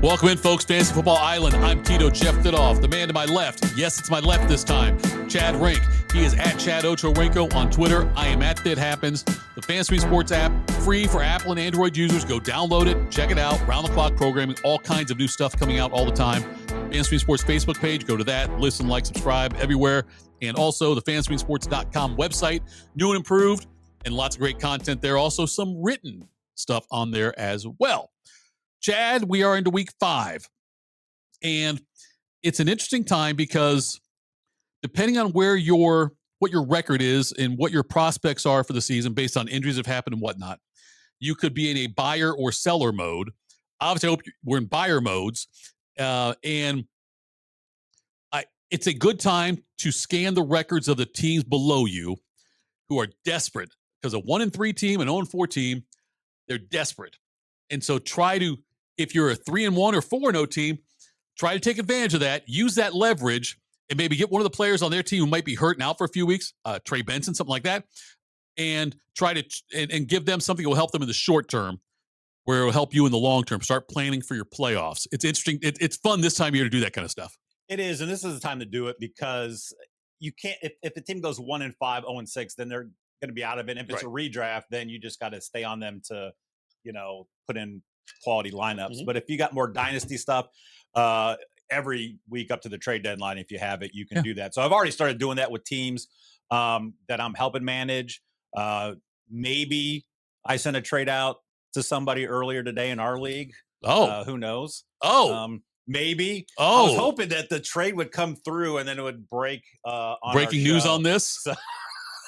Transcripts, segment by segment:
Welcome in, folks. Fantasy Football Island. I'm Tito Jeff Thidoff. The man to my left. Yes, it's my left this time. Chad Rink. He is at Chad Ochorinco on Twitter. I am at That Happens. The Fantasy Sports app, free for Apple and Android users. Go download it. Check it out. Round-the-clock programming. All kinds of new stuff coming out all the time. Fantasy Sports Facebook page. Go to that. Listen, like, subscribe everywhere. And also the fantasysports.com website. New and improved. And lots of great content there. Also some written stuff on there as well. Chad, we are into week 5, and it's an interesting time because depending on what your record is and what your prospects are for the season based on injuries that have happened and whatnot, you could be in a buyer or seller mode. Obviously, I hope we're in buyer modes, and it's a good time to scan the records of the teams below you who are desperate because a 1-3 team and 0-4 team, they're desperate. And so if you're a 3-1 or 4-0 team, try to take advantage of that. Use that leverage and maybe get one of the players on their team who might be hurt and out for a few weeks, Trey Benson, something like that, and try to and give them something that will help them in the short term, where it will help you in the long term. Start planning for your playoffs. It's interesting. It's fun this time of year to do that kind of stuff. It is, and this is the time to do it because you can't. If the team goes 1-5, 0-6, then they're going to be out of it. And if it's a redraft, then you just got to stay on them to, put in quality lineups. Mm-hmm. But if you got more dynasty stuff, every week up to the trade deadline, if you have it, you can do that. So I've already started doing that with teams that I'm helping manage. Maybe I sent a trade out to somebody earlier today in our league. Who knows? Maybe. I was hoping that the trade would come through and then it would break on breaking news on this. So,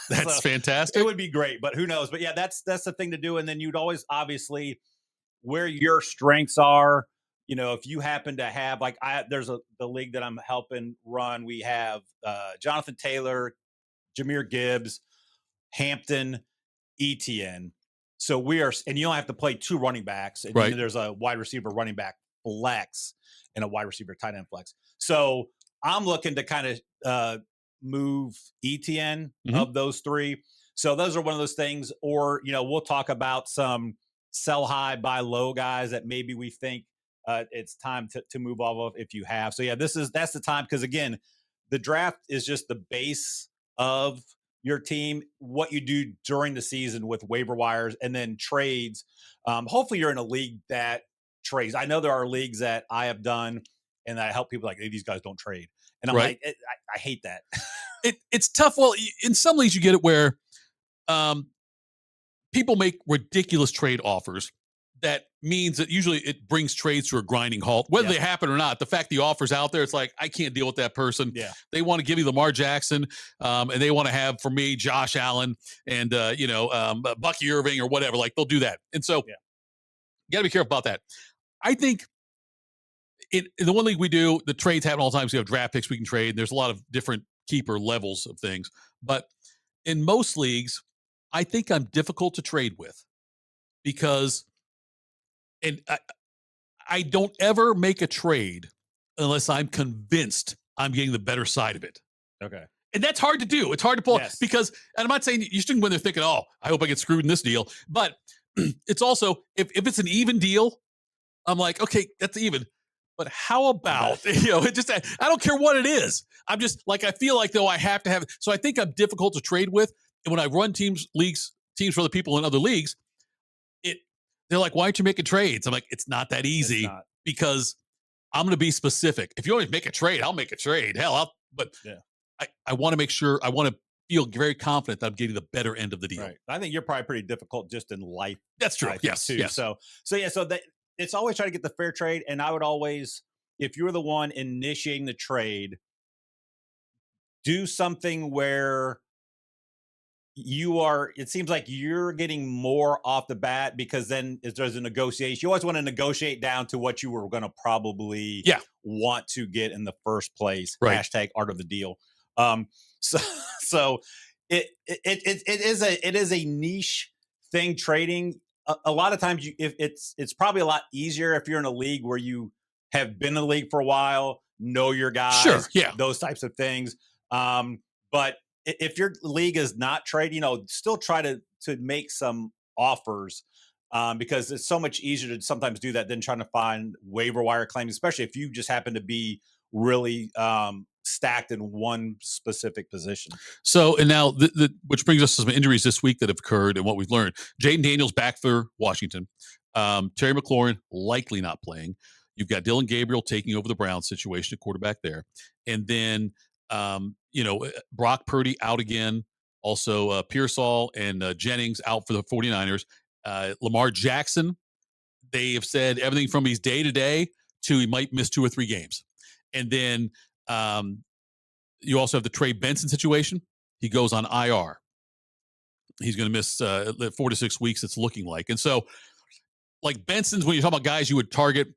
that's fantastic. It would be great, but who knows? But yeah, that's the thing to do. And then you'd always obviously where your strengths are. If you happen to have there's the league that I'm helping run. We have Jonathan Taylor, Jahmyr Gibbs, Hampton, Etienne. So and you don't have to play 2 running backs. And there's a wide receiver running back flex and a wide receiver tight end flex. So I'm looking to kind of move Etienne of those 3. So those are one of those things. Or, we'll talk about some sell high, buy low guys that maybe we think it's time to move off of if you have. So yeah, that's the time. Because again, the draft is just the base of your team, what you do during the season with waiver wires and then trades. Hopefully you're in a league that trades. I know there are leagues that I have done and I help people hey, these guys don't trade. And I'm like, I hate that. It's tough. Well, in some leagues you get it where people make ridiculous trade offers. That means that usually it brings trades to a grinding halt, whether they happen or not. The fact the offer's out there, it's like, I can't deal with that person. Yeah. They want to give me Lamar Jackson, and they want to have, for me, Josh Allen and, Bucky Irving or whatever. They'll do that. And so you got to be careful about that. I think in the one league we do, the trades happen all the time. So we have draft picks we can trade. There's a lot of different keeper levels of things. But in most leagues, I think I'm difficult to trade with because I don't ever make a trade unless I'm convinced I'm getting the better side of it. Okay. And that's hard to do. It's hard to pull because, and I'm not saying you shouldn't go in there thinking, I hope I get screwed in this deal. But it's also, if it's an even deal, I'm like, okay, that's even. But how about, I don't care what it is. I'm just I feel like though I have to have it. So I think I'm difficult to trade with. And when I run teams for other people in other leagues, they're like, why aren't you making trades? I'm like, it's not that easy because I'm going to be specific. If you want to make a trade, I'll make a trade. Hell, I want to make sure, I want to feel very confident that I'm getting the better end of the deal. Right. I think you're probably pretty difficult just in life. That's true. Yes. Too. Yes. So it's always try to get the fair trade. And I would always, if you're the one initiating the trade, do something where it seems like you're getting more off the bat because then if there's a negotiation, you always want to negotiate down to what you were going to probably want to get in the first place. Right. # art of the deal. So it is a niche thing trading. A lot of times it's probably a lot easier if you're in a league where you have been in the league for a while, know your guys, those types of things. But if your league is not trade, still try to make some offers because it's so much easier to sometimes do that than trying to find waiver wire claims, especially if you just happen to be really stacked in one specific position. So, and now, which brings us to some injuries this week that have occurred and what we've learned. Jaden Daniels back for Washington. Terry McLaurin likely not playing. You've got Dylan Gabriel taking over the Browns situation at quarterback there. And then, Brock Purdy out again. Also, Pearsall and Jennings out for the 49ers. Lamar Jackson, they have said everything from he's day to day to he might miss 2 or 3 games. And then you also have the Trey Benson situation. He goes on IR. He's going to miss 4 to 6 weeks, it's looking like. And so, like Benson's, when you're talking about guys you would target,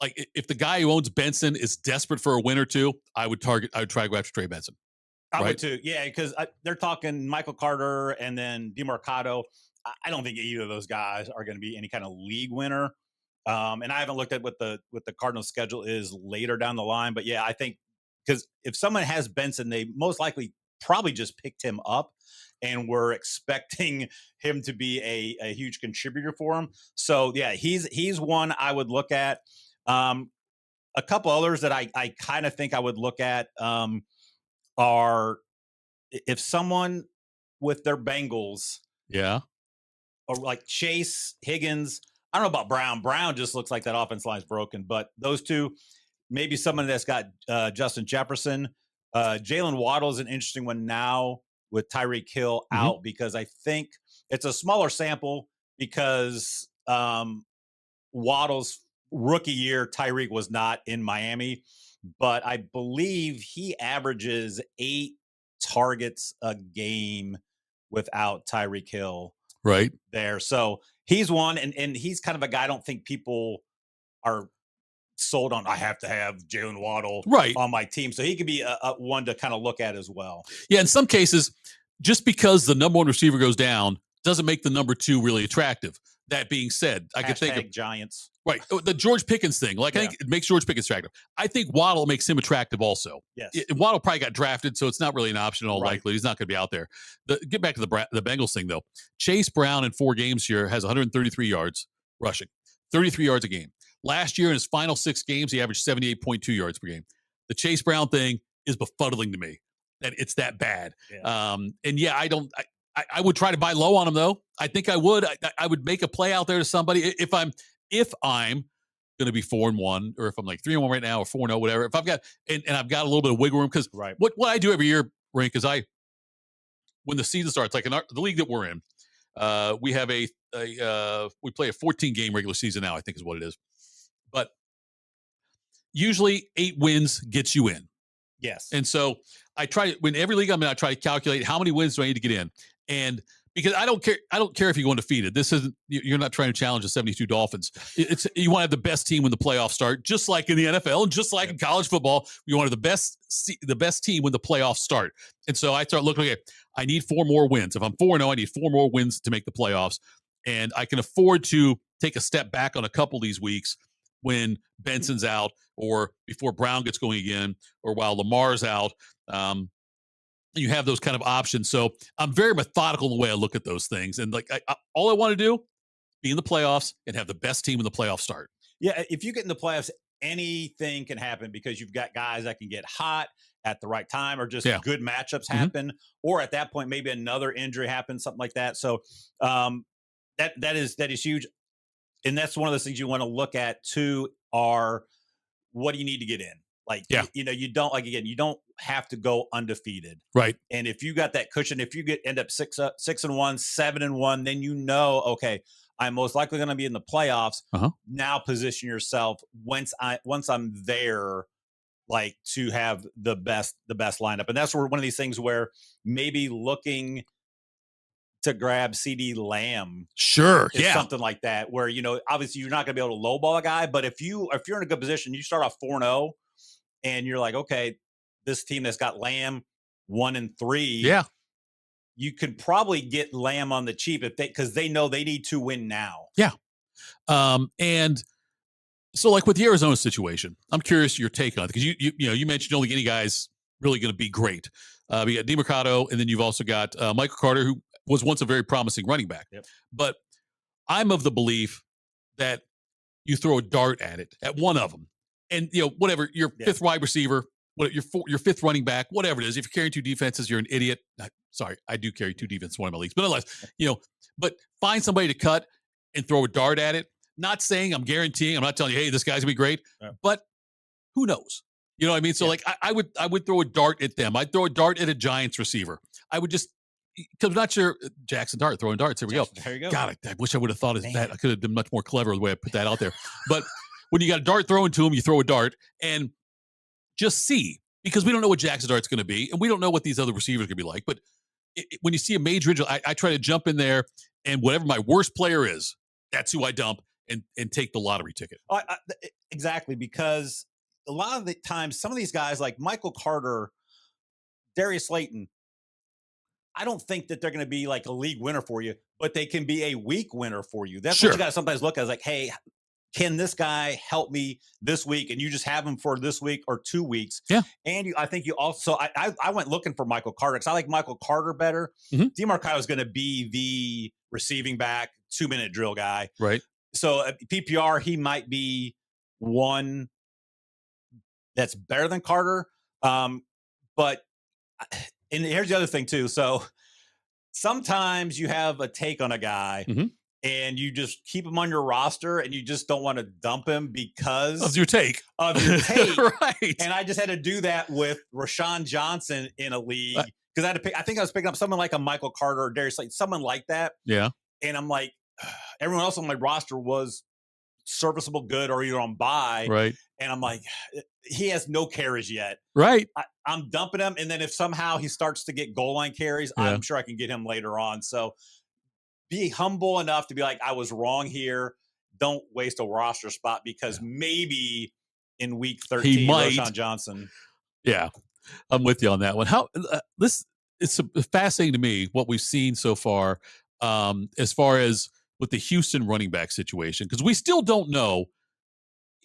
like if the guy who owns Benson is desperate for a win or two, I would try to go after Trey Benson. I would too. Yeah, because they're talking Michael Carter and then DeMarcado. I don't think either of those guys are going to be any kind of league winner. And I haven't looked at what the Cardinals schedule is later down the line. But yeah, I think because if someone has Benson, they most likely probably just picked him up and were expecting him to be a huge contributor for him. So yeah, he's one I would look at. A couple others that I kind of think I would look at are if someone with their Bengals, or like Chase, Higgins. I don't know about Brown. Brown just looks like that offense line is broken, but those two, maybe someone that's got Justin Jefferson. Jalen Waddle is an interesting one now with Tyreek Hill out because I think it's a smaller sample because Waddle's rookie year, Tyreek was not in Miami, but I believe he averages 8 targets a game without Tyreek Hill right there. So he's one, and he's kind of a guy I don't think people are sold on. I have to have Jalen Waddle on my team. So he could be a one to kind of look at as well. Yeah, in some cases, just because the number 1 receiver goes down doesn't make the number 2 really attractive. That being said, I could think of Giants. Right. The George Pickens thing. Like, I think it makes George Pickens attractive. I think Waddle makes him attractive also. Yes. Waddle probably got drafted, so it's not really an option in all likely. He's not going to be out there. Get back to the Bengals thing, though. Chase Brown in 4 games here has 133 yards rushing, 33 yards a game. Last year in his final 6 games, he averaged 78.2 yards per game. The Chase Brown thing is befuddling to me that it's that bad. Yeah. And yeah, I would try to buy low on him though. I think I would. I would make a play out there to somebody if I'm going to be 4-1, or if I'm like 3-1 right now, or 4-0, whatever. If I've got and I've got a little bit of wiggle room, because what I do every year, Rink, is when the season starts, like in the league that we're in, we have we play a 14 game regular season now, I think is what it is. But usually 8 wins gets you in. Yes. And so I try when every league I'm in, I try to calculate how many wins do I need to get in. And because I don't care if you go undefeated. This isn't, you're not trying to challenge the 72 Dolphins. You want to have the best team when the playoffs start, just like in the NFL and just like in college football. You want to have the best team when the playoffs start. And so I start looking at, I need 4 more wins. If I'm 4-0, I need 4 more wins to make the playoffs. And I can afford to take a step back on a couple of these weeks when Benson's out, or before Brown gets going again, or while Lamar's out. You have those kind of options. So I'm very methodical in the way I look at those things. And like, all I want to do, be in the playoffs and have the best team when the playoffs start. Yeah. If you get in the playoffs, anything can happen because you've got guys that can get hot at the right time, or just good matchups happen. Or at that point, maybe another injury happens, something like that. So that is huge. And that's one of those things you want to look at too, are what do you need to get in? Like, you don't have to go undefeated. Right. And if you got that cushion, if you end up 6-1, 7-1, then okay, I'm most likely going to be in the playoffs. Now position yourself once I'm there, like, to have the best lineup. And that's where one of these things where maybe looking to grab CD Lamb. Sure. Something like that, where, obviously you're not going to be able to lowball a guy, but if you're in a good position, you start off 4-0 and you're like, okay, this team that's got Lamb 1-3. You could probably get Lamb on the cheap because they know they need to win now. Yeah. And so, like with the Arizona situation, I'm curious your take on it, because you mentioned you don't think any guy's really going to be great. We got DeMarcado, and then you've also got Michael Carter, who was once a very promising running back. But I'm of the belief that you throw a dart at it, at one of them. And, whatever, your fifth wide receiver, your fifth running back, whatever it is. If you're carrying 2 defenses, you're an idiot. Sorry, I do carry 2 defenses in one of my leagues. But nonetheless, but find somebody to cut and throw a dart at it. Not saying I'm guaranteeing, I'm not telling you, hey, this guy's going to be great. Yeah. But who knows? You know what I mean? So, I would throw a dart at them. I'd throw a dart at a Giants receiver. I would just, because I'm not sure. Jackson Dart, throwing darts. Here we go. There you go. God, I wish I would have thought of that. I could have been much more clever the way I put that out there. But when you got a dart thrown to him, you throw a dart and just see, because we don't know what Jackson Dart's going to be, and we don't know what these other receivers are going to be like. But when you see a major injury, I try to jump in there, and whatever my worst player is, that's who I dump and take the lottery ticket. Exactly, because a lot of the times, some of these guys like Michael Carter, Darius Slayton, I don't think that they're going to be like a league winner for you, but they can be a week winner for you. That's what you got to sometimes look at. It's like, hey, can this guy help me this week? And you just have him for this week or 2 weeks. Yeah. And I think you also, I went looking for Michael Carter because I like Michael Carter better. Mm-hmm. DeMarcado is going to be the receiving back, 2-minute drill guy. Right. So PPR, he might be one that's better than Carter. But and here's the other thing too. So sometimes you have a take on a guy and you just keep him on your roster and you just don't want to dump him because of your take. Right. And I just had to do that with Rashawn Johnson in a league because I had to pick. I think I was picking up someone like a Michael Carter or Darius Slayton, someone like that. Yeah. And I'm like, everyone else on my roster was serviceable, good, or either on bye. Right. And I'm like, he has no carries yet. Right. I'm dumping him. And then if somehow he starts to get goal line carries, I'm sure I can get him later on. So be humble enough to be like, I was wrong here. Don't waste a roster spot because maybe in week 13, he might. Rashawn Johnson. Yeah. I'm with you on that one. It's fascinating to me what we've seen so far as far as with the Houston running back situation, because we still don't know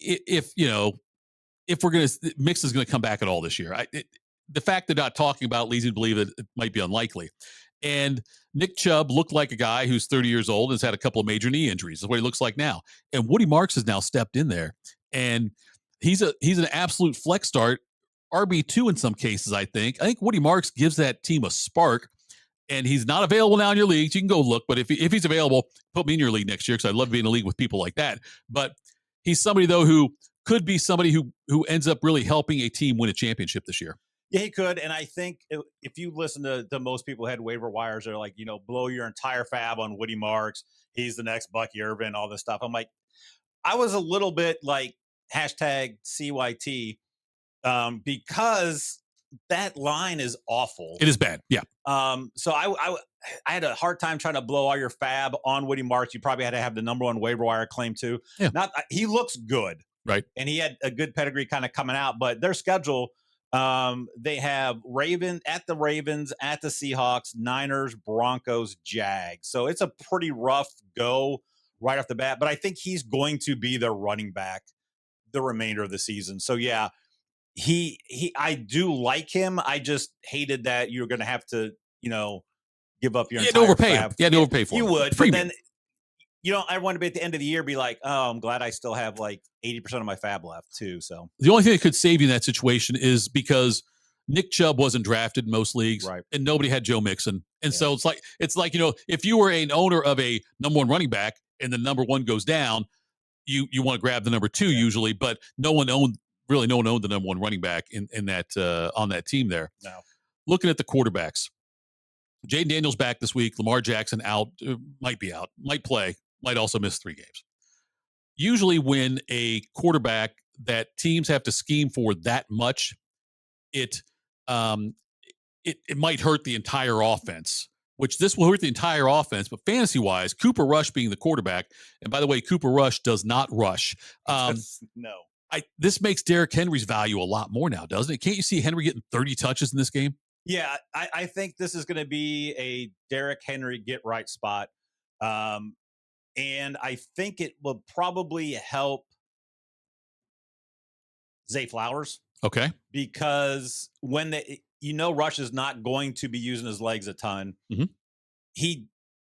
if we're going to Mix is going to come back at all this year. The fact they're not talking about it leads me to believe that it might be unlikely. And Nick Chubb looked like a guy who's 30 years old and has had a couple of major knee injuries. That's what he looks like now. And Woody Marks has now stepped in there, and he's an absolute flex start, RB2 in some cases. I think Woody Marks gives that team a spark. And he's not available now in your leagues. You can go look, but if he's available, put me in your league next year because I'd love being in a league with people like that. But he's somebody, though, who could be somebody who ends up really helping a team win a championship this year. Yeah, he could. And I think if you listen to most people who had waiver wires, they're like, blow your entire fab on Woody Marks. He's the next Bucky Irvin, all this stuff. I'm like, I was a little bit like #CYT because that line is awful. It is bad. Yeah. So I had a hard time trying to blow all your fab on Woody Marks. You probably had to have the number 1 waiver wire claim too. Yeah. He looks good. Right. And he had a good pedigree kind of coming out, but their schedule, they have at the Ravens, at the Seahawks, Niners, Broncos, Jags. So it's a pretty rough go right off the bat, but I think he's going to be their running back the remainder of the season. So yeah, I do like him. I just hated that you're going to have to, give up your entire overpay fab. him. Yeah, to overpay for him. You would, Premium. but then I want to be at the end of the year be like, oh, I'm glad I still have like 80% of my fab left too. So the only thing that could save you in that situation is because Nick Chubb wasn't drafted in most leagues, right, and nobody had Joe Mixon, and so it's like if you were an owner of a number 1 running back and the number 1 goes down, you want to grab the number 2 usually, but no one owned the number 1 running back in that on that team there. No. Looking at the quarterbacks, Jaden Daniels back this week. Lamar Jackson out, might be out, might play, might also miss 3 games. Usually when a quarterback that teams have to scheme for that much, it might hurt the entire offense, which this will hurt the entire offense. But fantasy-wise, Cooper Rush being the quarterback, and by the way, Cooper Rush does not rush. No. This makes Derrick Henry's value a lot more now, doesn't it? Can't you see Henry getting 30 touches in this game? Yeah, I think this is going to be a Derrick Henry get right spot. And I think it will probably help Zay Flowers. Okay. Because when Rush is not going to be using his legs a ton. Mm-hmm. He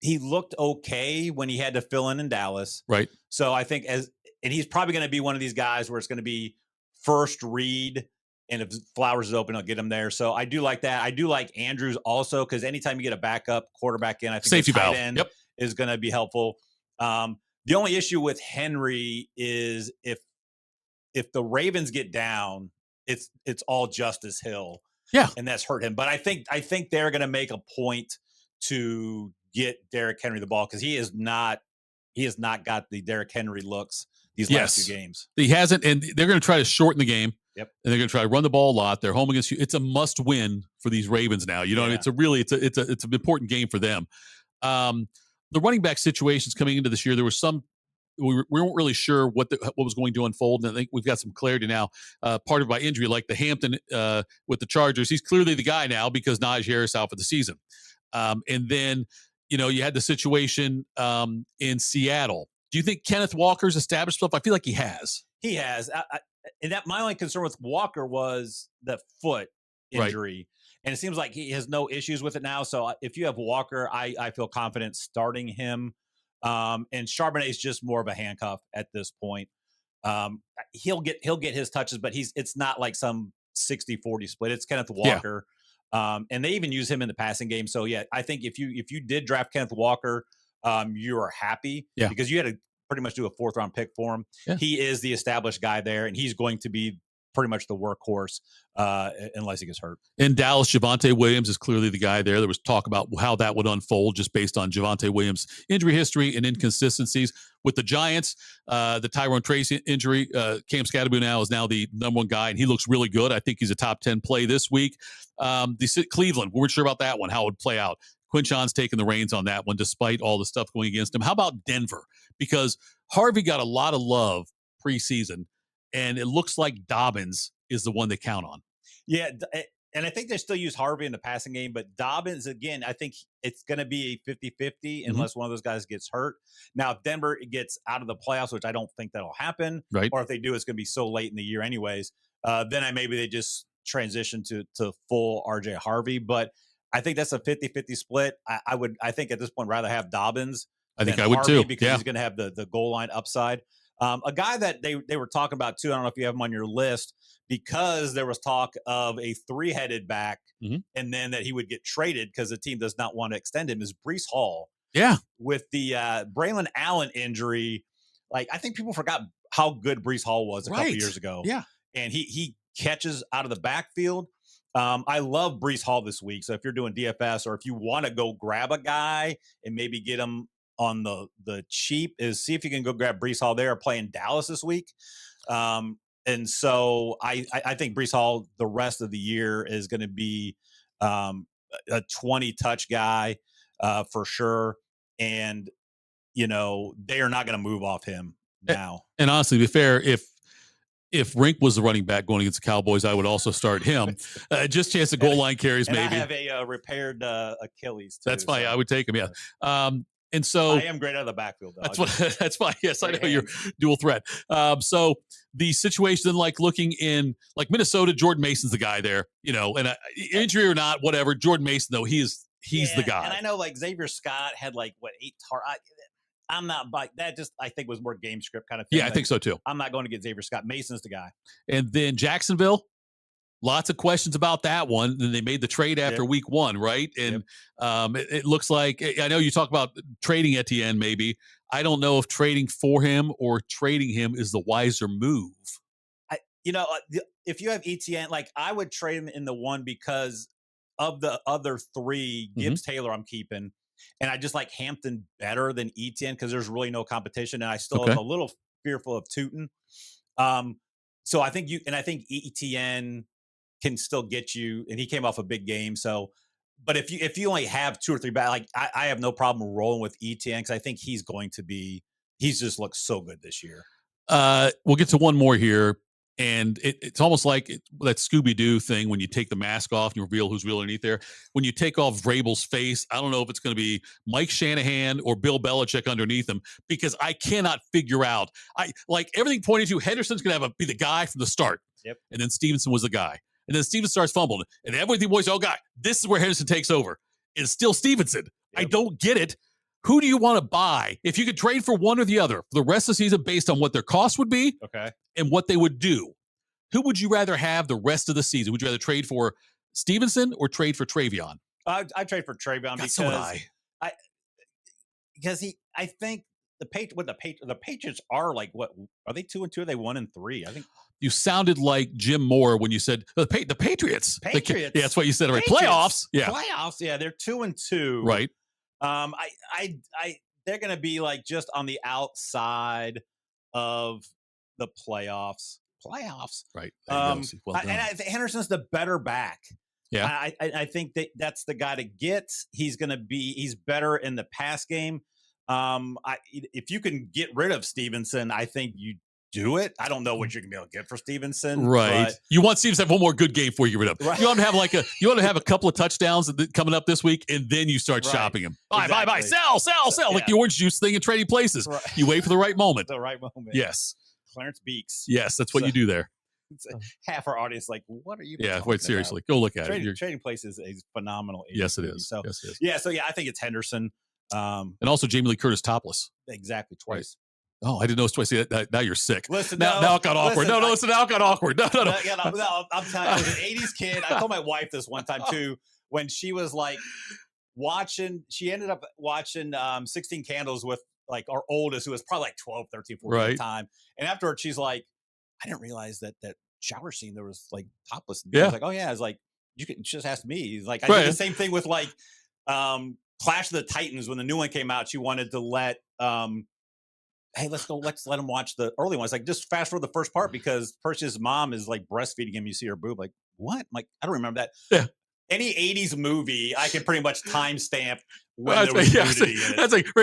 he looked okay when he had to fill in Dallas. Right. So I think and he's probably going to be one of these guys where it's going to be first read. And if Flowers is open, I'll get him there. So I do like that. I do like Andrews also, because anytime you get a backup quarterback in, I think Safety tight valve. end Yep. is going to be helpful. The only issue with Henry is if the Ravens get down, it's all Justice Hill. Yeah. And that's hurt him. But I think they're going to make a point to get Derrick Henry the ball, because he has not got the Derrick Henry looks these last two games. He hasn't, and they're going to try to shorten the game. Yep. And they're going to try to run the ball a lot. They're home against you. It's a must win for these Ravens now. You know, it's an important game for them. The running back situations coming into this year, there was some, we weren't really sure what was going to unfold. And I think we've got some clarity now. Part of by injury, like the Hampton with the Chargers, he's clearly the guy now because Najee Harris out for the season. And then, you know, you had the situation in Seattle. Do you think Kenneth Walker's established stuff? I feel like he has. He has. And that my only concern with Walker was the foot injury. Right. And it seems like he has no issues with it now. So if you have Walker, I feel confident starting him. And Charbonnet is just more of a handcuff at this point. He'll get his touches, but it's not like some 60-40 split. It's Kenneth Walker. Yeah. And they even use him in the passing game. So yeah, I think if you did draft Kenneth Walker, you are happy because you had to pretty much do a 4th round pick for him. Yeah. He is the established guy there, and he's going to be pretty much the workhorse unless he gets hurt. In Dallas, Javonte Williams is clearly the guy there. There was talk about how that would unfold just based on Javonte Williams' injury history and inconsistencies. With the Giants, the Tyrone Tracy injury, Cam Scatterbo is now the number 1 guy, and he looks really good. I think he's a top 10 play this week. Cleveland, we weren't sure about that one, how it would play out. Quinshon's taking the reins on that one, despite all the stuff going against him. How about Denver? Because Harvey got a lot of love preseason, and it looks like Dobbins is the one they count on. Yeah, and I think they still use Harvey in the passing game, but Dobbins, again, I think it's going to be a 50-50 unless one of those guys gets hurt. Now, if Denver gets out of the playoffs, which I don't think that'll happen, right? Or if they do, it's going to be so late in the year anyways, then maybe they just transition to full RJ Harvey. But I think that's a 50-50 split. I think at this point rather have Dobbins. I think I would too, because he's going to have the goal line upside. A guy that they were talking about too, I don't know if you have him on your list, because there was talk of a 3-headed back and then that he would get traded because the team does not want to extend him, is Breece Hall. Yeah. With the Braylon Allen injury, like I think people forgot how good Breece Hall was a couple years ago. Yeah. And he catches out of the backfield. I love Breece Hall this week. So if you're doing DFS or if you want to go grab a guy and maybe get him on the cheap, is see if you can go grab Breece Hall. They're playing Dallas this week. And so I think Breece Hall the rest of the year is going to be a 20-touch guy for sure. And, you know, they are not going to move off him now. And honestly, to be fair, if Rink was the running back going against the Cowboys, I would also start him. Just chance of goal line carries, and maybe. I have a repaired Achilles, too. That's fine. So. I would take him, yeah. And so I am great out of the backfield, though. That's fine. Yes, I know you're dual threat. So the situation, like looking in, like Minnesota, Jordan Mason's the guy there, you know, and injury or not, whatever. Jordan Mason, though, he's the guy. And I know, like Xavier Scott had 8 targets. I'm not that. Just I think was more game script kind of thing. Yeah, I think so too. I'm not going to get Xavier Scott. Mason's the guy. And then Jacksonville. Lots of questions about that one. Then they made the trade after week 1, right? And it looks like, I know you talk about trading Etienne maybe. I don't know if trading for him or trading him is the wiser move. If you have Etienne, like I would trade him in the 1 because of the other 3, Gibbs Taylor I'm keeping. And I just like Hampton better than Etienne because there's really no competition. And I still am a little fearful of Tootin. So I think Etienne can still get you, and he came off a big game. So, but if you only have 2 or 3 back, like I have no problem rolling with Etienne because I think he's just looks so good this year. We'll get to one more here, and it's almost like that Scooby-Doo thing when you take the mask off and you reveal who's real underneath there. When you take off Vrabel's face, I don't know if it's going to be Mike Shanahan or Bill Belichick underneath him because I cannot figure out. Everything pointed to Henderson's going to be the guy from the start. Yep. And then Stevenson was the guy. And then Stevenson starts fumbling. And everything boys, oh, God, this is where Henderson takes over. It's still Stevenson. Yep. I don't get it. Who do you want to buy if you could trade for one or the other for the rest of the season based on what their cost would be and what they would do? Who would you rather have the rest of the season? Would you rather trade for Stevenson or trade for Travion? I trade for Travion because I think the Patriots are like, what are they 2-2? Are they 1-3? I think you sounded like Jim Moore when you said the Patriots. Yeah, that's what you said. Right, playoffs. Yeah, playoffs. Yeah, they're 2-2. Right. They're going to be like just on the outside of the playoffs. Right. And I think Henderson's the better back. Yeah. I think that's the guy to get. He's better in the pass game. If you can get rid of Stevenson, I think you do it. I don't know what you're gonna be able to get for Stevenson. Right. You want Stevenson to have one more good game before you get rid of him. Right. You want to have a couple of touchdowns coming up this week, and then you start shopping him. Buy, sell. Like the orange juice thing in trading places. Right. You wait for the right moment. Yes. Clarence Beeks. Yes, that's what you do there. Half our audience like, what are you? Yeah, wait, seriously, go look at it. Trading Places is a phenomenal. Yes, it is. So yes, it is. Yeah, so I think it's Henderson. And also Jamie Lee Curtis topless. Exactly, twice. Right. Oh, I didn't know it's twice. Now you're sick. Listen, now it got awkward. Listen, now it got awkward. No. I'm telling you, I was an 80s kid. I told my wife this one time too, when she was like she ended up watching 16 Candles with like our oldest, who was probably like 12, 13, 14 at the time. And afterwards, she's like, I didn't realize that shower scene there was like topless. I was like, oh yeah. I was like, you could just ask me. Like I did the same thing with like Clash of the Titans when the new one came out. She wanted to let hey, let's let him watch the early ones. Like just fast forward the first part because Percy's mom is like breastfeeding him. You see her boob. Like what? I'm like, I don't remember that. Yeah. Any 80s movie, I can pretty much timestamp when there was nudity in it. That's like at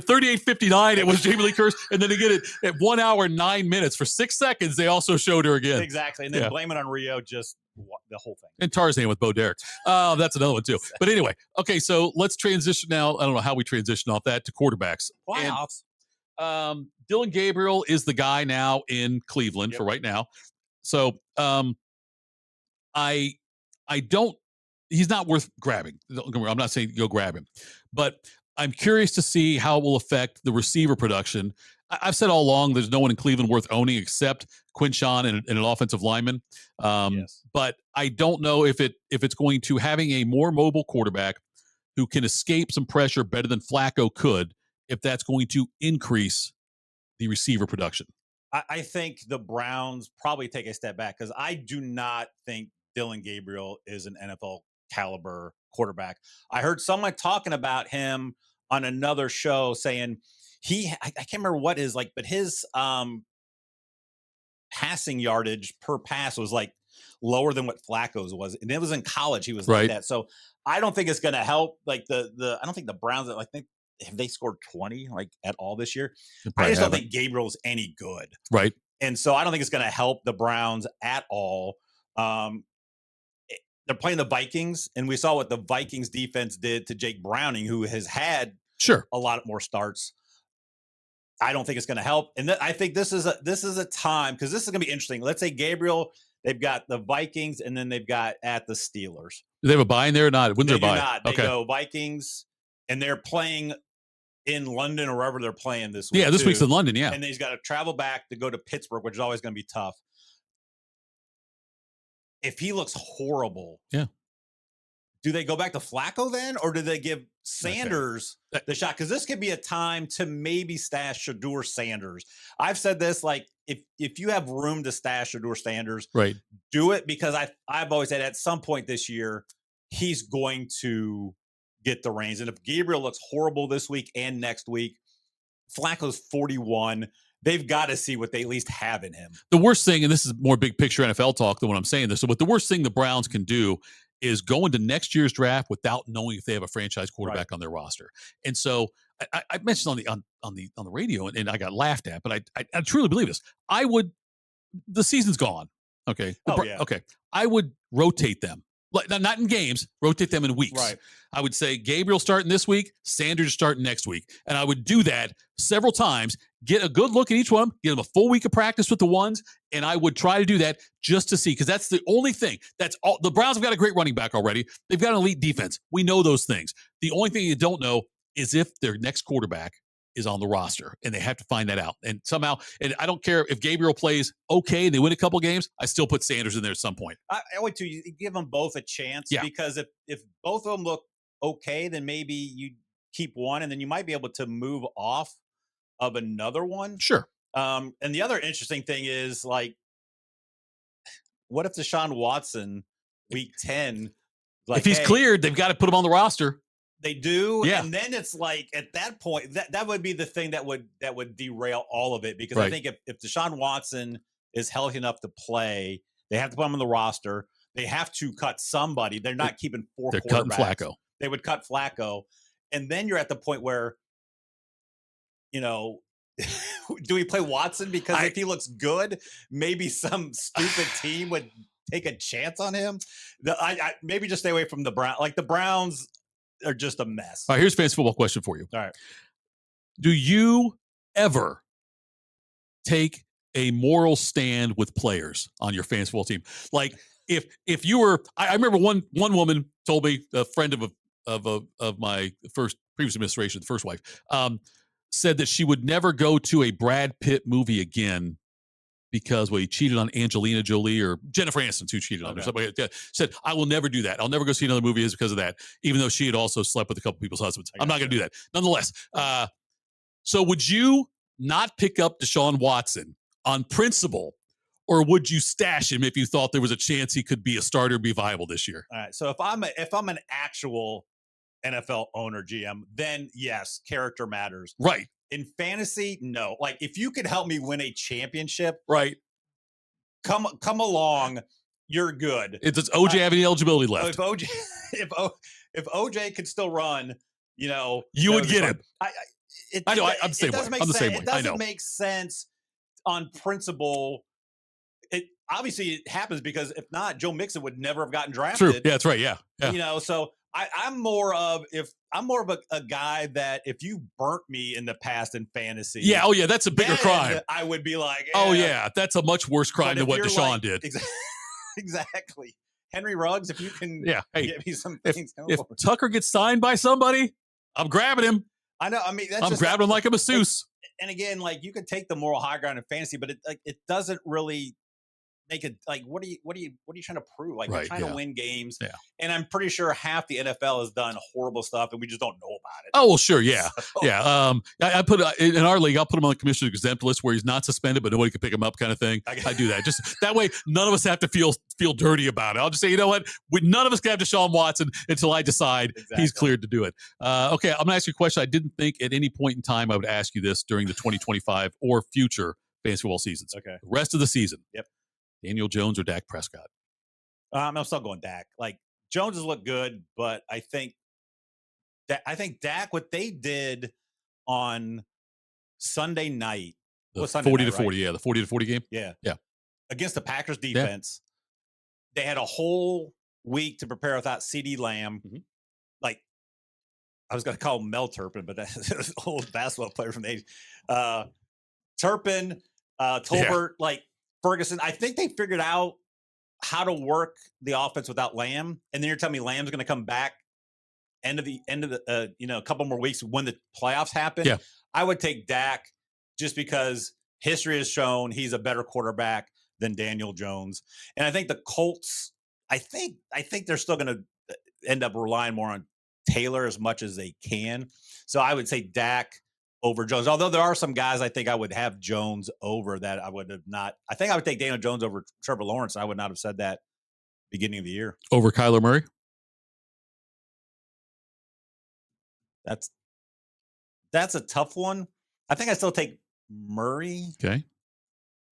38:59, it was Jamie Lee Curtis, and then again at 1 hour 9 minutes for 6 seconds, they also showed her again. Exactly, and then blame it on Rio, just the whole thing. And Tarzan with Bo Derek. That's another one too. But anyway, okay, so let's transition now. I don't know how we transition off that to quarterbacks. Playoffs. And, Dylan Gabriel is the guy now in Cleveland for right now. So I don't. He's not worth grabbing. I'm not saying go grab him, but I'm curious to see how it will affect the receiver production. I've said all along there's no one in Cleveland worth owning except Quinshawn and an offensive lineman. But I don't know if it's going to having a more mobile quarterback who can escape some pressure better than Flacco could, if that's going to increase the receiver production. I think the Browns probably take a step back because I do not think Dylan Gabriel is an NFL caliber quarterback. I heard someone talking about him on another show saying I can't remember what his but his passing yardage per pass was like lower than what Flacco's was, and it was in college he was like that. So I don't think it's going to help. Like I don't think the Browns. I think have they scored 20 like at all this year? I just don't think Gabriel's any good, right? And so I don't think it's going to help the Browns at all. They're playing the Vikings, and we saw what the Vikings defense did to Jake Browning, who has had a lot more starts. I don't think it's going to help, and I think this is a time because this is going to be interesting. Let's say Gabriel, they've got the Vikings, and then they've got at the Steelers. Do they have a bye in there or not? When's their bye? Not. They go Vikings, and they're playing in London or wherever they're playing this week. Yeah, this week's in London. Yeah, and then he's got to travel back to go to Pittsburgh, which is always going to be tough. If he looks horrible, do they go back to Flacco then, or do they give Sanders the shot? Because this could be a time to maybe stash Shedeur Sanders. I've said this, like if you have room to stash Shedeur Sanders, do it, because I've always said at some point this year he's going to get the reins. And if Gabriel looks horrible this week and next week, Flacco's 41. They've got to see what they at least have in him. The worst thing, and this is more big picture NFL talk than what I'm saying this, but the worst thing the Browns can do is go into next year's draft without knowing if they have a franchise quarterback on their roster. And so I mentioned on the radio, and I got laughed at, but I truly believe this. The season's gone. Okay. Okay. I would rotate them. Not in games, rotate them in weeks. Right. I would say Gabriel starting this week, Sanders starting next week. And I would do that several times, get a good look at each one, give them a full week of practice with the ones, and I would try to do that just to see, because that's the only thing. That's all. The Browns have got a great running back already. They've got an elite defense. We know those things. The only thing you don't know is if their next quarterback is on the roster, and they have to find that out. And somehow, and I don't care if Gabriel plays okay and they win a couple games, I still put Sanders in there at some point. I would too. You give them both a chance, because if both of them look okay, then maybe you keep one, and then you might be able to move off of another one. Sure. And the other interesting thing is, like, what if Deshaun Watson week 10, like, if he's cleared, they've got to put him on the roster. They do, yeah. And then it's like, at that point, that would be the thing that would derail all of it, because I think if Deshaun Watson is healthy enough to play, they have to put him on the roster. They have to cut somebody. They're not keeping four. They're cutting Flacco. They would cut Flacco, and then you're at the point where, do we play Watson? Because if he looks good, maybe some stupid team would take a chance on him. I maybe just stay away from the Browns. Like, the Browns are just a mess. All right, here's a fantasy football question for you. All right. Do you ever take a moral stand with players on your fantasy football team? Like, if you were, I remember one woman told me, a friend of my previous administration, the first wife, said that she would never go to a Brad Pitt movie again because he cheated on Angelina Jolie, or Jennifer Aniston, who cheated on her. Somebody said, I will never do that. I'll never go see another movie because of that, even though she had also slept with a couple people's husbands. I'm not going to do that. Nonetheless, so would you not pick up Deshaun Watson on principle, or would you stash him if you thought there was a chance he could be a starter, be viable this year? All right. So if I'm an actual NFL owner, GM, then yes, character matters. Right. In fantasy, no. Like, if you could help me win a championship, right, come along, you're good. Does OJ have any eligibility left? If OJ could still run, you would get him. I know. I'm the same way. I'm the same way. It doesn't make sense on principle. Obviously it happens, because if not, Joe Mixon would never have gotten drafted. True. Yeah, that's right. Yeah. So I'm more of a guy that, if you burnt me in the past in fantasy. Yeah. Oh yeah. That's a bigger crime. I would be like, oh yeah, that's a much worse crime than what Deshaun did. Exactly. Henry Ruggs, if you can get me some things. If Tucker gets signed by somebody, I'm grabbing him. I know. I mean, I'm grabbing him like a masseuse. And again, like, you could take the moral high ground in fantasy, but it doesn't really make it, like, what are you trying to prove? Like, you're trying to win games. Yeah. And I'm pretty sure half the NFL has done horrible stuff, and we just don't know about it. Oh, well, sure. Yeah. Yeah. I put in our league, I'll put him on the commissioner's exempt list where he's not suspended, but nobody can pick him up, kind of thing. I do that. Just that way, none of us have to feel dirty about it. I'll just say, you know what? None of us can have Deshaun Watson until I decide he's cleared to do it. Okay. I'm going to ask you a question. I didn't think at any point in time I would ask you this during the 2025 or future fantasy football seasons. Okay. The rest of the season. Yep. Daniel Jones or Dak Prescott? I'm still going Dak. Like, Jones has looked good, but I think Dak, what they did on Sunday night, the 40 to 40, right? The 40 to 40 game. Yeah. Against the Packers defense, they had a whole week to prepare without CeeDee Lamb. Mm-hmm. Like, I was going to call him Mel Turpin, but that's an old basketball player from the 80s. Turpin, Tolbert, like, Ferguson, I think they figured out how to work the offense without Lamb. And then you're telling me Lamb's going to come back end of the a couple more weeks when the playoffs happen. Yeah. I would take Dak, just because history has shown he's a better quarterback than Daniel Jones. And I think the Colts, I think they're still going to end up relying more on Taylor as much as they can. So I would say Dak over Jones. Although there are some guys I think I would have Jones over that I would have not. I think I would take Daniel Jones over Trevor Lawrence. I would not have said that beginning of the year. Over Kyler Murray? That's a tough one. I think I still take Murray. Okay.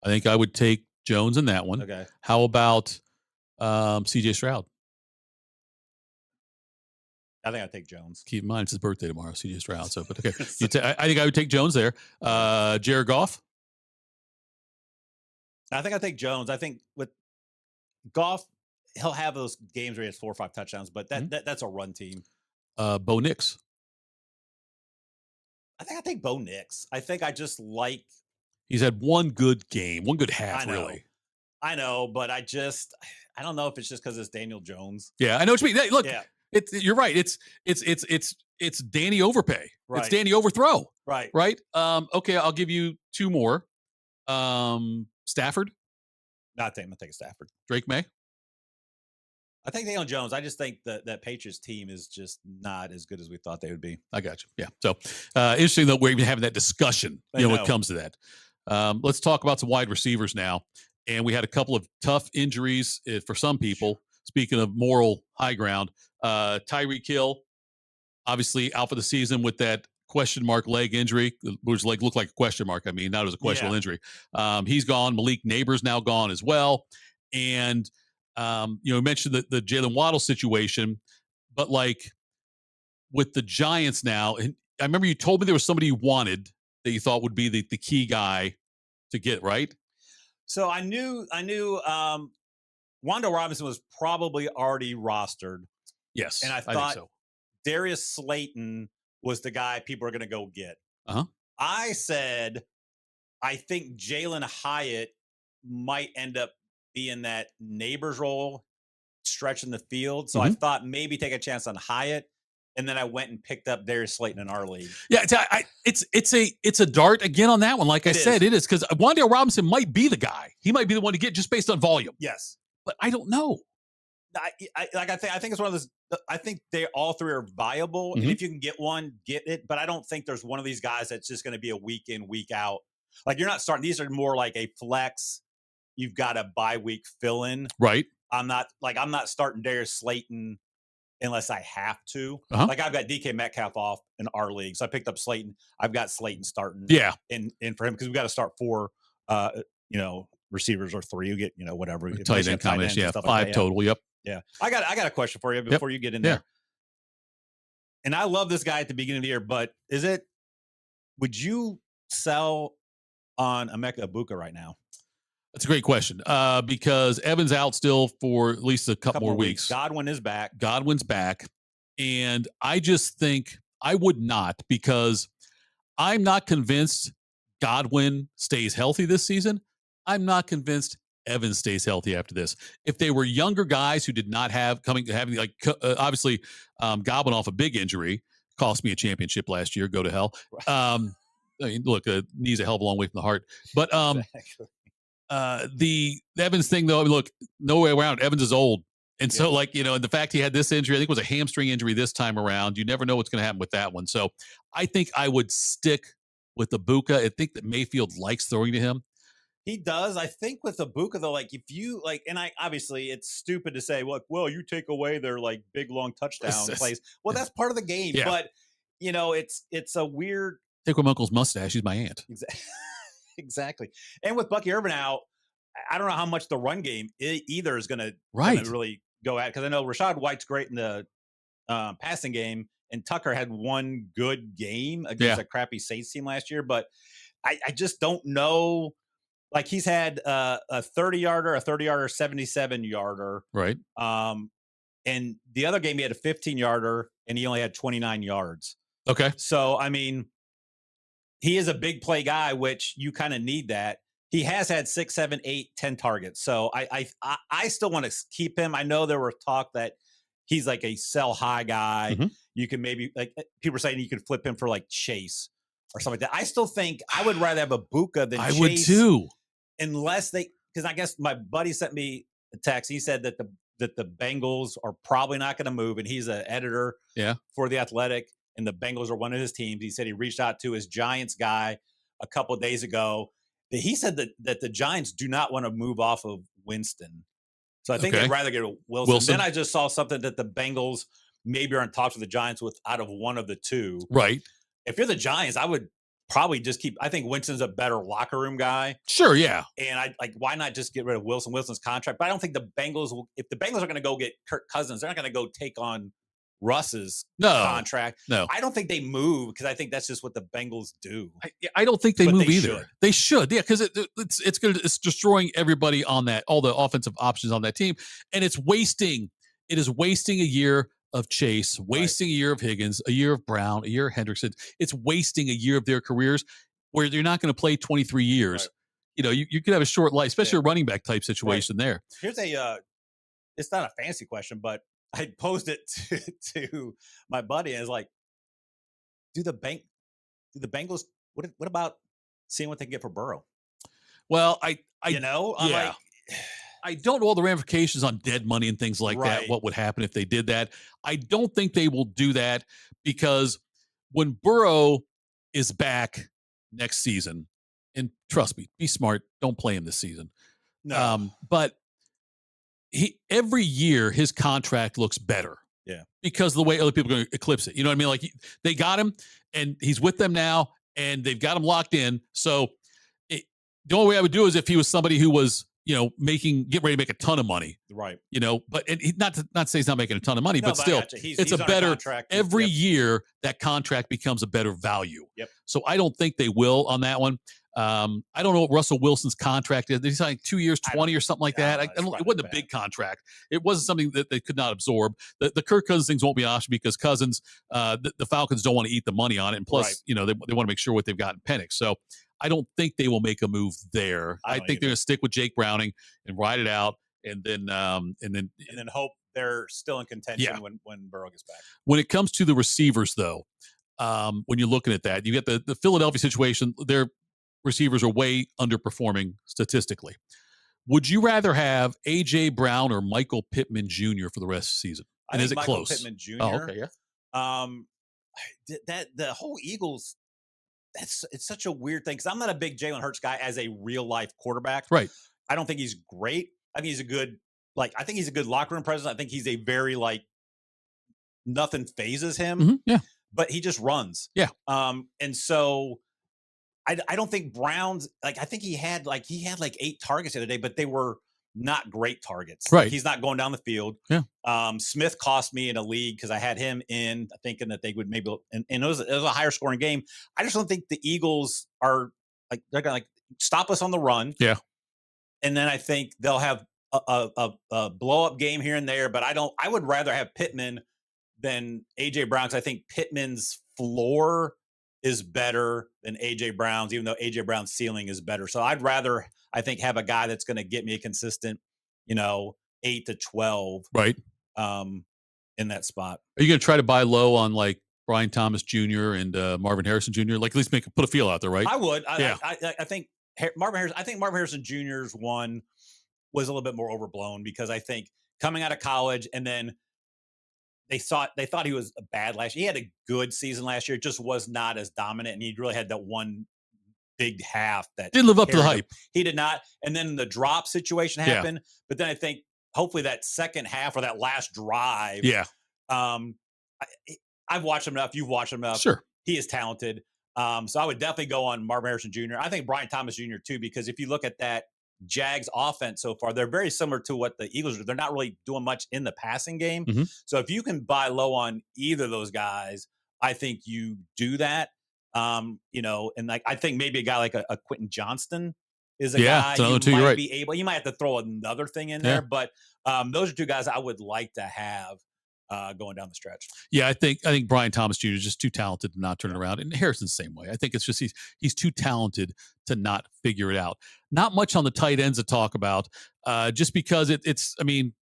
I think I would take Jones in that one. Okay. How about CJ Stroud? I think I'd take Jones. Keep in mind, it's his birthday tomorrow, CJ Stroud. So, but okay. I think I would take Jones there. Jared Goff? I think I'd take Jones. I think with Goff, he'll have those games where he has 4 or 5 touchdowns, but that's a run team. Bo Nix? I think I take Bo Nix. I think I just like. He's had one good game, one good half, really. I know, but I don't know if it's just because it's Daniel Jones. Yeah, I know what you mean. Look, you're right. It's it's Danny overpay. Right. It's Danny overthrow. Right. Right. Okay, I'll give you two more. Stafford, Not I'm gonna take Stafford. Drake May. I think Daniel Jones. I just think that Patriots team is just not as good as we thought they would be. I got you. Yeah. So interesting that we're even having that discussion, when it comes to that. Let's talk about some wide receivers now. And we had a couple of tough injuries for some people. Speaking of moral high ground, Tyreek Hill, obviously out for the season with that question mark leg injury, which like looked like a question mark. I mean, not as a questionable injury. He's gone. Malik Neighbors now gone as well. And you mentioned the Jalen Waddle situation, but like with the Giants now, and I remember you told me there was somebody you wanted that you thought would be the key guy to get, right? So I knew Wando Robinson was probably already rostered. Yes. And I thought so. Darius Slayton was the guy people are going to go get. I said, I think Jalen Hyatt might end up being that Neighbors role, stretching the field. So I thought maybe take a chance on Hyatt. And then I went and picked up Darius Slayton in our league. Yeah, it's a dart again on that one. Like I said, it is because Wandale Robinson might be the guy. He might be the one to get just based on volume. Yes, but I don't know. I think it's one of those. I think they all three are viable, and if you can get one, get it. But I don't think there's one of these guys that's just going to be a week in, week out. Like you're not starting. These are more like a flex. You've got a bye week fill in. Right. I'm not starting Darius Slayton unless I have to. Like I've got DK Metcalf off in our league, so I picked up Slayton. I've got Slayton starting. Yeah. In for him because we got to start 4. Receivers or 3. You get whatever. Tight end combination. Yeah. 5 like total. Yep. Yeah. I got a question for you before you get in there. Yeah. And I love this guy at the beginning of the year, but would you sell on Emeka Egbuka right now? That's a great question. Because Evans out still for at least a couple more weeks. Godwin is back. Godwin's back. And I just think I would not, because I'm not convinced Godwin stays healthy this season. I'm not convinced Evans stays healthy after this. If they were younger guys who did not having like obviously Godwin off a big injury cost me a championship last year. Go to hell. I mean, look, knee's a hell of a long way from the heart. But the Evans thing though, I mean, look, no way around. Evans is old. And so and the fact he had this injury, I think it was a hamstring injury this time around. You never know what's going to happen with that one. So I think I would stick with Egbuka. I think that Mayfield likes throwing to him. He does. I think with Egbuka though, like if you like, and I obviously it's stupid to say, well, you take away their like big long touchdown plays. Well, that's part of the game, but it's a weird. Take away my uncle's mustache. He's my aunt. Exactly. And with Bucky Irvin out, I don't know how much the run game either is going to really go at, because I know Rachaad White's great in the passing game, and Tucker had one good game against a crappy Saints team last year, but I just don't know. Like he's had a 30-yarder, 77-yarder. Right. And the other game he had a 15-yarder and he only had 29 yards. Okay. So, I mean, he is a big play guy, which you kind of need that. He has had 6, 7, 8, 10 targets. So I still want to keep him. I know there were talk that he's like a sell high guy. You can maybe like people are saying you could flip him for like Chase or something like that. I still think I would rather have Egbuka than Chase. I would too. Unless because I guess my buddy sent me a text. He said that the Bengals are probably not going to move, and he's an editor for The Athletic, and the Bengals are one of his teams. He said he reached out to his Giants guy a couple of days ago. He said that the Giants do not want to move off of Winston. So I think they'd rather get Wilson. Then I just saw something that the Bengals maybe are in talks with the Giants out of one of the two. Right. If you're the Giants, I would probably just I think Winston's a better locker room guy. Sure, yeah. And why not just get rid of Wilson? Wilson's contract. But I don't think the Bengals if the Bengals are going to go get Kirk Cousins, they're not going to go take on Russ's contract. No. I don't think they move, because I think that's just what the Bengals do. I don't think they move either. Should. They should. Yeah, because it's destroying everybody on that, all the offensive options on that team. And it is wasting a year of Chase, wasting a year of Higgins, a year of Brown, a year of Hendrickson. It's wasting a year of their careers where you're not going to play 23 years. Right. You could have a short life, especially a running back type situation there. Here's it's not a fancy question, but I posed it to my buddy, and it's like, do the Bengals? What about seeing what they can get for Burrow? Well, I'm like, I don't know all the ramifications on dead money and things like that. Right. What would happen if they did that? I don't think they will do that because when Burrow is back next season, and trust me, be smart, don't play him this season. no, But every year his contract looks better. Yeah. Because of the way other people are going to eclipse it. You know what I mean? Like they got him and he's with them now and they've got him locked in. So the only way I would do is if he was somebody who was, getting ready to make a ton of money. right. But not to say he's not making a ton of money, No, but still, he's a better contract. Every Yep. year that contract becomes a better value. Yep. So I don't think they will on that one. I don't know what Russell Wilson's contract is. He's like 2 years, 20 or something like that. It wasn't a big contract. It wasn't something that they could not absorb. The Kirk Cousins things won't be an option because Cousins, the Falcons don't want to eat the money on it. And plus, they want to make sure what they've got in Penix. So I don't think they will make a move there. I think they're going to stick with Jake Browning and ride it out, and then hope they're still in contention when Burrow gets back. When it comes to the receivers, though, when you're looking at that, you get the Philadelphia situation. Their receivers are way underperforming statistically. Would you rather have A.J. Brown or Michael Pittman Jr. for the rest of the season? And is it Michael close? Pittman Jr. Oh, okay, yeah. That the whole Eagles. It's such a weird thing because I'm not a big Jalen Hurts guy as a real life quarterback. Right. I don't think he's great. I think he's a good locker room presence. I think he's a very nothing phases him. Mm-hmm, yeah. But he just runs. Yeah. And so I don't think Brown's I think he had 8 targets the other day, but they were not great targets. Right. He's not going down the field. Yeah. Smith cost me in a league because I had him in thinking that they would maybe, and it was a higher scoring game. I just don't think the Eagles are they're going to stop us on the run. Yeah. And then I think they'll have a blow up game here and there, but I would rather have Pittman than AJ Brown because I think Pittman's floor is better than AJ Brown's, even though AJ Brown's ceiling is better. So I'd rather, I think, have a guy that's going to get me a consistent, 8 to 12, right, in that spot. Are you going to try to buy low on Brian Thomas Jr. and Marvin Harrison Jr.? At least put a feel out there, right? I would. Yeah. I think Marvin Harrison. I think Marvin Harrison Jr.'s one was a little bit more overblown because I think coming out of college and then they thought he was bad last year. He had a good season last year. It just was not as dominant, and he really had that one big half that didn't live up to the hype. He did not. And then the drop situation happened. Yeah. But then I think hopefully that second half or that last drive. Yeah. I've watched him enough. You've watched him enough. Sure. He is talented. So I would definitely go on Marvin Harrison Jr. I think Brian Thomas Jr. too, because if you look at that Jags offense so far, they're very similar to what the Eagles are. They're not really doing much in the passing game. Mm-hmm. So if you can buy low on either of those guys, I think you do that. And I think maybe a guy like a Quentin Johnston is a guy you might be able. You might have to throw another thing in there, but those are two guys I would like to have going down the stretch. Yeah, I think Brian Thomas Jr. is just too talented to not turn it around, and Harrison's the same way. I think it's just he's too talented to not figure it out. Not much on the tight ends to talk about, just because it's. I mean,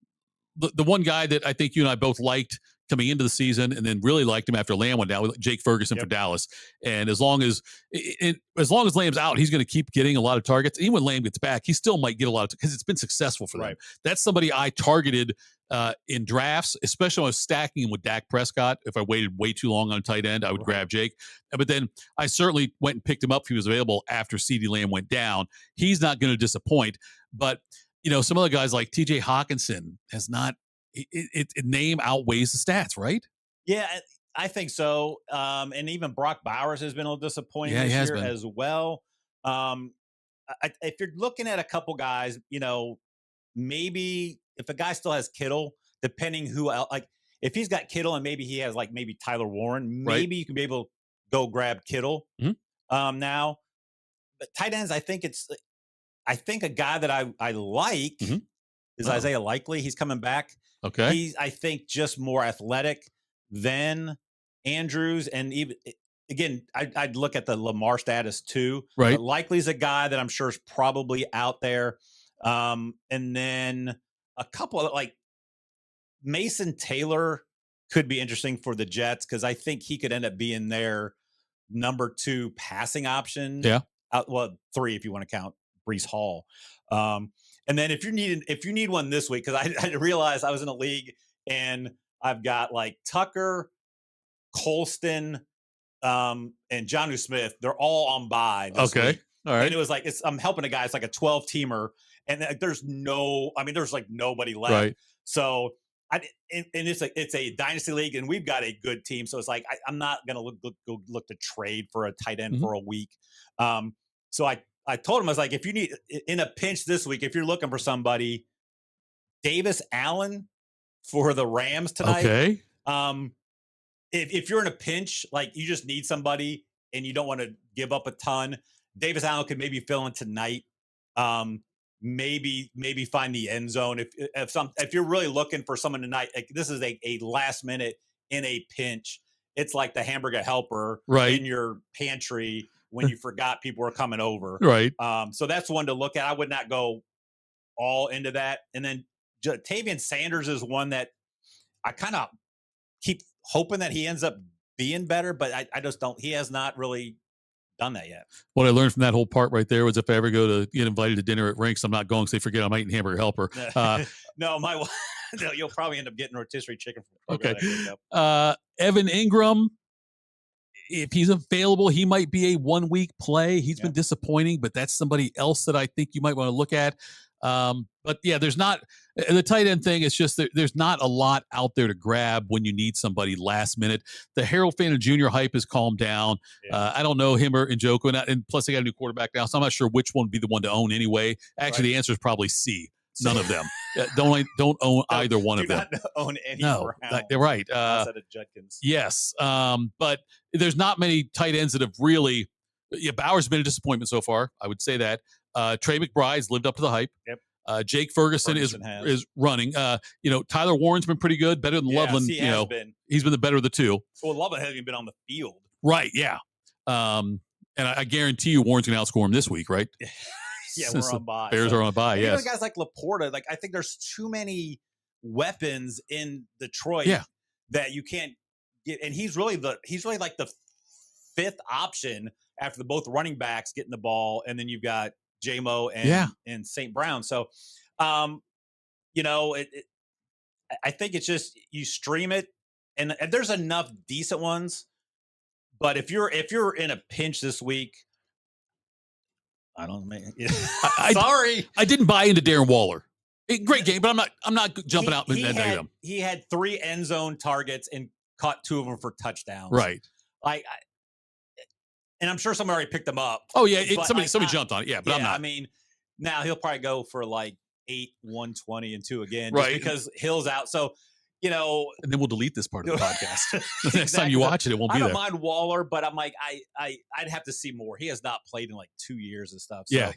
the one guy that I think you and I both liked coming into the season, and then really liked him after Lamb went down, with Jake Ferguson for Dallas. And as long as Lamb's out, he's going to keep getting a lot of targets. Even when Lamb gets back, he still might get a lot of because it's been successful for them. That's somebody I targeted in drafts, especially when I was stacking him with Dak Prescott. If I waited way too long on a tight end, I would grab Jake. But then I certainly went and picked him up if he was available after CeeDee Lamb went down. He's not going to disappoint. But, some other guys like TJ Hawkinson has not. It name outweighs the stats, right? Yeah, I think so. And even Brock Bowers has been a little disappointing this year as well. If you're looking at a couple guys, maybe if a guy still has Kittle, depending who else, if he's got Kittle and maybe he has maybe Tyler Warren, maybe you can be able to go grab Kittle now. But tight ends, I think a guy that I like is Isaiah Likely. He's coming back. Okay. He's, I think, just more athletic than Andrews. And even again, I'd look at the Lamar status too. Right. But Likely's a guy that I'm sure is probably out there. And then a couple of Mason Taylor could be interesting for the Jets because I think he could end up being their number 2 passing option. Yeah. Well, 3 if you want to count Brees Hall. And then if you need one this week, because I realized I was in a league and I've got like Tucker, Colston, and Jonnu Smith. They're all on bye this week. All right. And it was like I'm helping a guy. It's like a 12-teamer, and there's like nobody left. Right. So and it's a dynasty league, and we've got a good team. So it's like I'm not gonna look to trade for a tight end for a week. So I told him, I was like, if you need in a pinch this week, if you're looking for somebody, Davis Allen for the Rams tonight. Okay. If you're in a pinch, like you just need somebody and you don't want to give up a ton, Davis Allen could maybe fill in tonight. Maybe find the end zone. If you're really looking for someone tonight, like this is a last minute in a pinch. It's like the hamburger helper in your pantry when you forgot people were coming over. Right. So that's one to look at. I would not go all into that. And then Tavian Sanders is one that I kind of keep hoping that he ends up being better, but I just don't. He has not really done that yet. What I learned from that whole part right there was if I ever go to get invited to dinner at Rinks, I'm not going because they forget I'm eating hamburger helper. No, you'll probably end up getting rotisserie chicken from okay. That Evan Ingram, if he's available, he might be a 1 week play. He's been disappointing, but that's somebody else that I think you might want to look at. But yeah, there's not the tight end thing. It's just there's not a lot out there to grab when you need somebody last minute. The Harold Phantom Jr. hype has calmed down. I don't know him or Njoku, and plus they got a new quarterback now, so I'm not sure which one would be the one to own anyway. Actually, the answer is probably C. None of them. Don't own either one of them. Do not own any. No, they're right. Outside of Judkins. Yes, but there's not many tight ends that have really. Yeah, Bauer's been a disappointment so far. I would say that. Trey McBride's lived up to the hype. Yep. Jake Ferguson is running. Tyler Warren's been pretty good, better than Loveland. He's been the better of the two. Well, Loveland hasn't even been on the field. Right. Yeah. And I guarantee you Warren's going to outscore him this week, right? Yeah, we're on bye. Bears are on bye. Yes. Even guys like Laporta, like I think there's too many weapons in Detroit that you can't get, and he's really like the 5th option after both running backs getting the ball, and then you've got J-Mo and St. Brown. So, I think it's just you stream it, and there's enough decent ones. But if you're in a pinch this week, I don't know. Sorry, I didn't buy into Darren Waller. Great game, but I'm not jumping out. He had 3 end zone targets and caught 2 of them for touchdowns. Right. And I'm sure somebody already picked them up. Oh yeah, somebody jumped on it. Yeah, but I'm not. I mean, now he'll probably go for like 8, 120 and 2 again, right? Because Hill's out. So and then we'll delete this part of the podcast. The next time you watch it, it won't be there. I don't mind Waller, but I'm like, I'd have to see more. He has not played in like 2 years and stuff. So, yeah.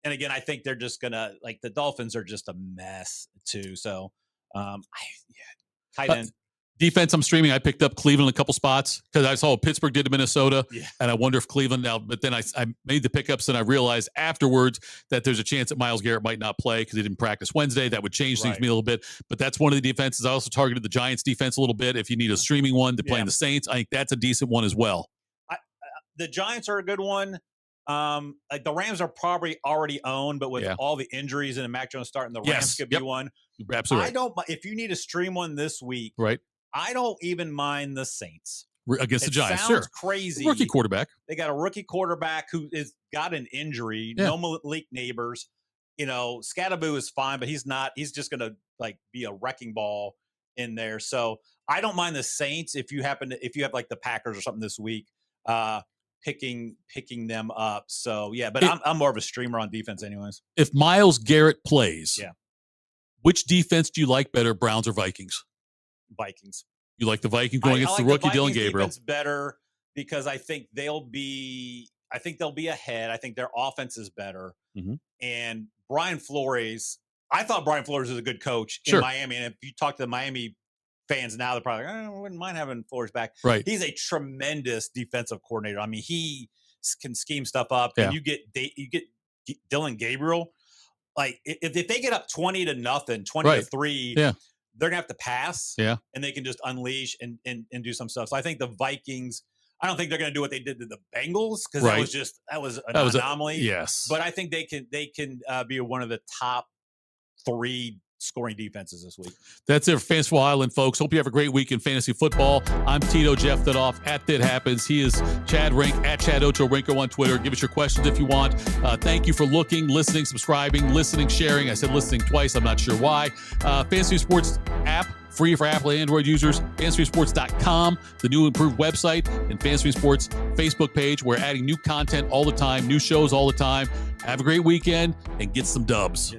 And again, I think they're just gonna the Dolphins are just a mess too. So, tight end. Defense, I'm streaming. I picked up Cleveland a couple spots because I saw what Pittsburgh did to Minnesota, and I wonder if Cleveland now. But then I made the pickups, and I realized afterwards that there's a chance that Myles Garrett might not play because he didn't practice Wednesday. That would change things for me a little bit. But that's one of the defenses. I also targeted the Giants defense a little bit. If you need a streaming one to play in the Saints, I think that's a decent one as well. The Giants are a good one. The Rams are probably already owned, but with all the injuries and Mac Jones starting, the Rams could be one. Absolutely. I don't. If you need to stream one this week, right? I don't even mind the Saints against the Giants. Sounds crazy. Rookie quarterback. They got a rookie quarterback who is got an injury. No Malik Neighbors. Scatterboo is fine, but he's not. He's just going to be a wrecking ball in there. So I don't mind the Saints if you have like the Packers or something this week, picking them up. So but I'm more of a streamer on defense, anyways. If Myles Garrett plays, which defense do you like better, Browns or Vikings? Vikings. You like the Vikings going against the rookie Dylan Gabriel? Better because I think they'll be ahead. I think their offense is better. Mm-hmm. And Brian Flores, I thought Brian Flores was a good coach in Miami. And if you talk to the Miami fans now, they're probably like, I wouldn't mind having Flores back. Right. He's a tremendous defensive coordinator. I mean, he can scheme stuff up. And you get Dylan Gabriel. Like if they get up 20-0, 20-3, they're gonna have to pass, and they can just unleash and do some stuff. So I think the Vikings I don't think they're going to do what they did to the Bengals because that was an anomaly. Yes, but I think they can be one of the top 3 scoring defenses this week. That's it for Fantasy Football Island, folks. Hope you have a great week in fantasy football. I'm Tito Jeff Thidoff at That Happens. He is Chad Rink at Chad Ocho Rinko on Twitter. Give us your questions if you want. Thank you for looking, listening, subscribing, sharing. I said listening twice. I'm not sure why. Fantasy Sports app, free for Apple and Android users. FantasySports.com, the new improved website, and Fantasy Sports Facebook page. We're adding new content all the time, new shows all the time. Have a great weekend and get some dubs.